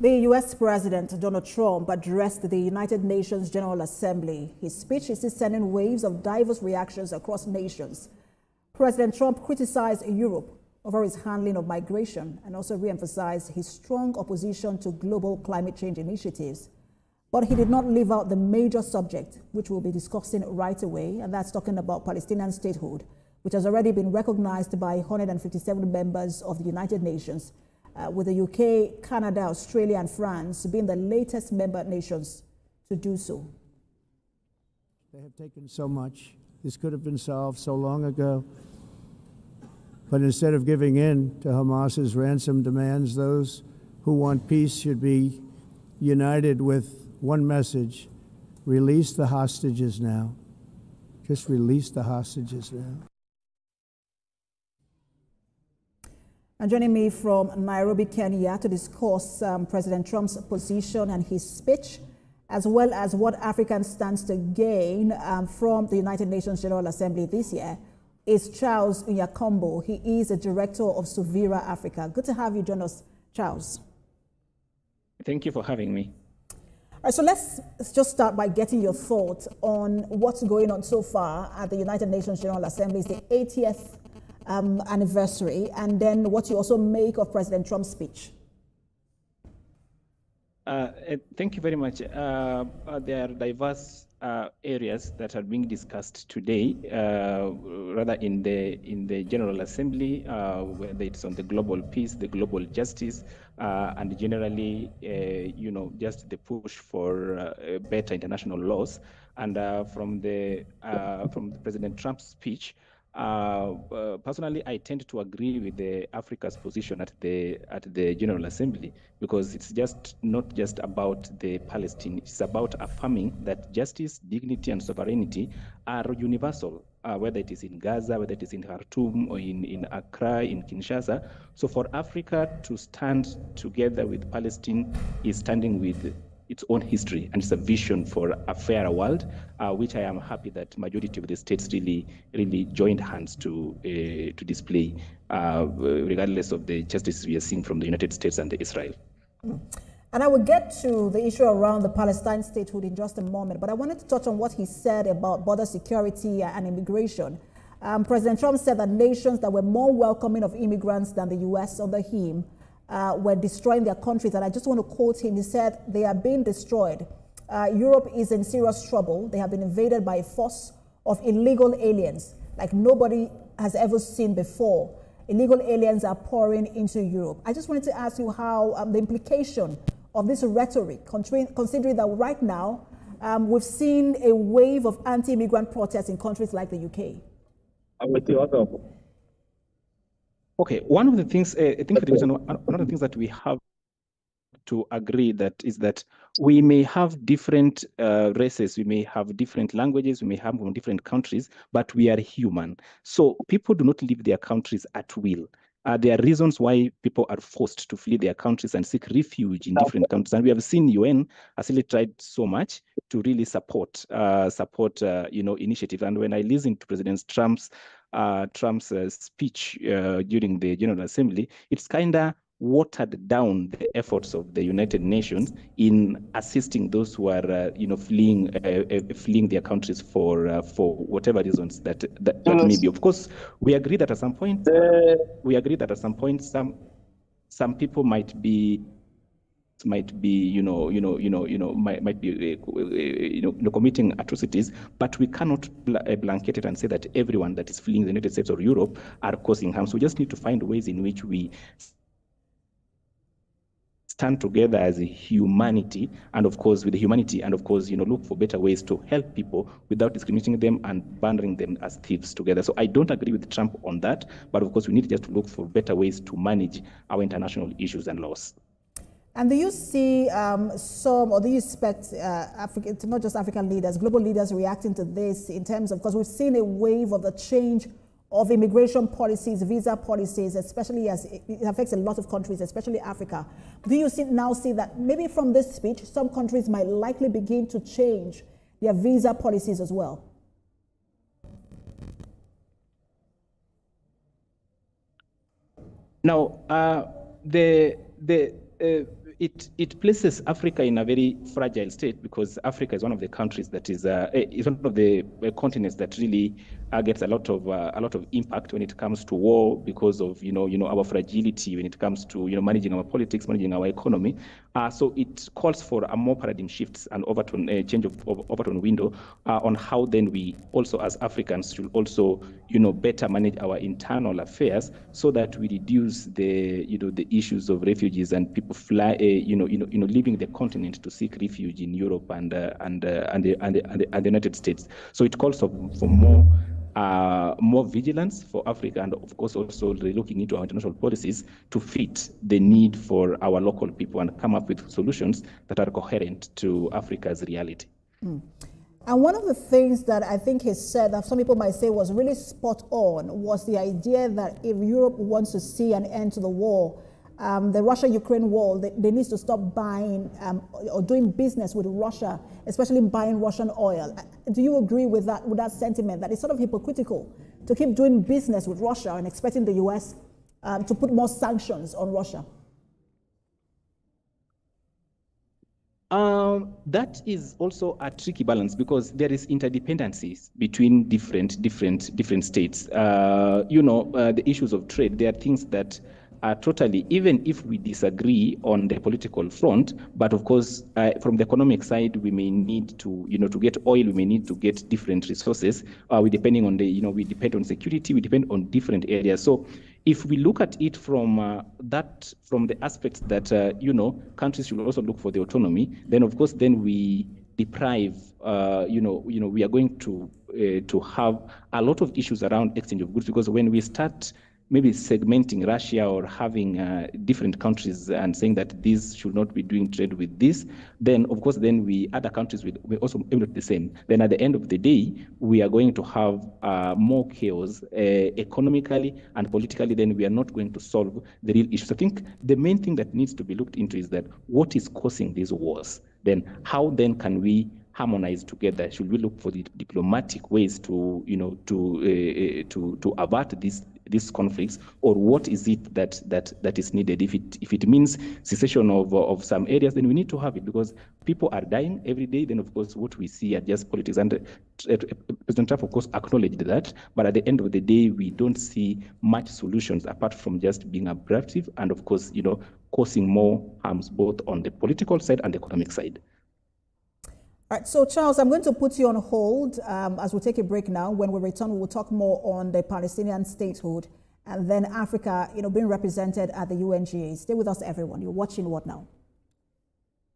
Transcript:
The U.S. President Donald Trump addressed the United Nations General Assembly. His speech is sending waves of diverse reactions across nations. President Trump criticized Europe over his handling of migration and also re-emphasized his strong opposition to global climate change initiatives. But he did not leave out the major subject, which we'll be discussing right away, and that's talking about Palestinian statehood, which has already been recognized by 157 members of the United Nations, with the UK, Canada, Australia, and France being the latest member nations to do so. They have taken so much. This could have been solved so long ago. But instead of giving in to Hamas's ransom demands, those who want peace should be united with one message: release the hostages now. Just release the hostages now. And joining me from Nairobi, Kenya, to discuss President Trump's position and his speech, as well as what Africa stands to gain from the United Nations General Assembly this year, is Charles Nyakombo. He is the director of Suvira Africa. Good to have you join us, Charles. Thank you for having me. All right, so let's just start by getting your thoughts on what's going on so far at the United Nations General Assembly. It's the 80th anniversary, and then what you also make of President Trump's speech. Thank you very much. There are diverse areas that are being discussed today, rather in the General Assembly, whether it's on the global peace, the global justice, and generally, just the push for better international laws. And from President Trump's speech, personally, I tend to agree with the Africa's position at the General Assembly, because it's not just about the Palestine. It's about affirming that justice, dignity, and sovereignty are universal, whether it is in Gaza, whether it is in Khartoum, or in Accra, in Kinshasa. So for Africa to stand together with Palestine is standing with its own history, and it's a vision for a fairer world, which I am happy that majority of the states really joined hands to display, regardless of the justice we are seeing from the United States and Israel. And I will get to the issue around the Palestine statehood in just a moment, but I wanted to touch on what he said about border security and immigration. President Trump said that nations that were more welcoming of immigrants than the U.S. under him were destroying their countries. And I just want to quote him. He said, they are being destroyed. Europe is in serious trouble. They have been invaded by a force of illegal aliens like nobody has ever seen before. Illegal aliens are pouring into Europe. I just wanted to ask you how the implication of this rhetoric, considering that right now we've seen a wave of anti-immigrant protests in countries like the UK. Okay, one of the things, I think one of the things that we have to agree that is that we may have different races, we may have different languages, we may have from different countries, but we are human. So people do not leave their countries at will. There are reasons why people are forced to flee their countries and seek refuge in different countries. And we have seen UN has really tried so much to really support initiative. And when I listen to President Trump's speech during the General Assembly, it's kind of watered down the efforts of the United Nations in assisting those who are, fleeing their countries for whatever reasons that may be. Of course, we agree that at some point, some people might be committing atrocities, but we cannot blanket it and say that everyone that is fleeing the United States or Europe are causing harm. So we just need to find ways in which we stand together as a humanity, and of course with the humanity, and of course look for better ways to help people without discriminating them and banding them as thieves together. So I don't agree with Trump on that, but of course we need just to look for better ways to manage our international issues and laws. And do you see do you expect not just African leaders, global leaders reacting to this in terms of, because we've seen a wave of the change of immigration policies, visa policies, especially as it affects a lot of countries, especially Africa. Do you now see that maybe from this speech, some countries might likely begin to change their visa policies as well? Now, it places Africa in a very fragile state, because Africa is one of the countries that is one of the continents that really gets a lot of impact when it comes to war, because of our fragility when it comes to managing our politics, managing our economy. So it calls for a more paradigm shifts and overturn change of overturn window on how then we also as Africans should also better manage our internal affairs, so that we reduce the the issues of refugees and people leaving the continent to seek refuge in Europe and the United States. So it calls for more vigilance for Africa, and of course also looking into our international policies to fit the need for our local people and come up with solutions that are coherent to Africa's reality. And one of the things that I think he said that some people might say was really spot on was the idea that if Europe wants to see an end to the war, the Russia-Ukraine war, they need to stop buying or doing business with Russia, especially buying Russian oil. Do you agree with that sentiment, that it's sort of hypocritical to keep doing business with Russia and expecting the U.S. To put more sanctions on Russia? That is also a tricky balance, because there is interdependencies between different states. The issues of trade, there are things that are totally, even if we disagree on the political front, but of course, from the economic side, we may need to, to get oil, we may need to get different resources. We depending on we depend on security, we depend on different areas. So if we look at it from the aspect that, countries should also look for the autonomy, then of course, then we deprive, we are going to have a lot of issues around exchange of goods, because when we start maybe segmenting Russia or having different countries and saying that these should not be doing trade with this, then of course, then other countries will also implement the same. Then at the end of the day, we are going to have more chaos economically and politically. Then we are not going to solve the real issues. I think the main thing that needs to be looked into is that what is causing these wars? Then how then can we harmonize together? Should we look for the diplomatic ways to to avert these conflicts, or what is it that is needed? If it means cessation of some areas, then we need to have it, because people are dying every day. Then of course what we see are just politics, and President Trump of course acknowledged that, but at the end of the day we don't see much solutions apart from just being abrasive and of course causing more harms both on the political side and the economic side. All right, so Charles, I'm going to put you on hold as we take a break now. When we return, we'll talk more on the Palestinian statehood and then Africa, being represented at the UNGA. Stay with us, everyone. You're watching What Now?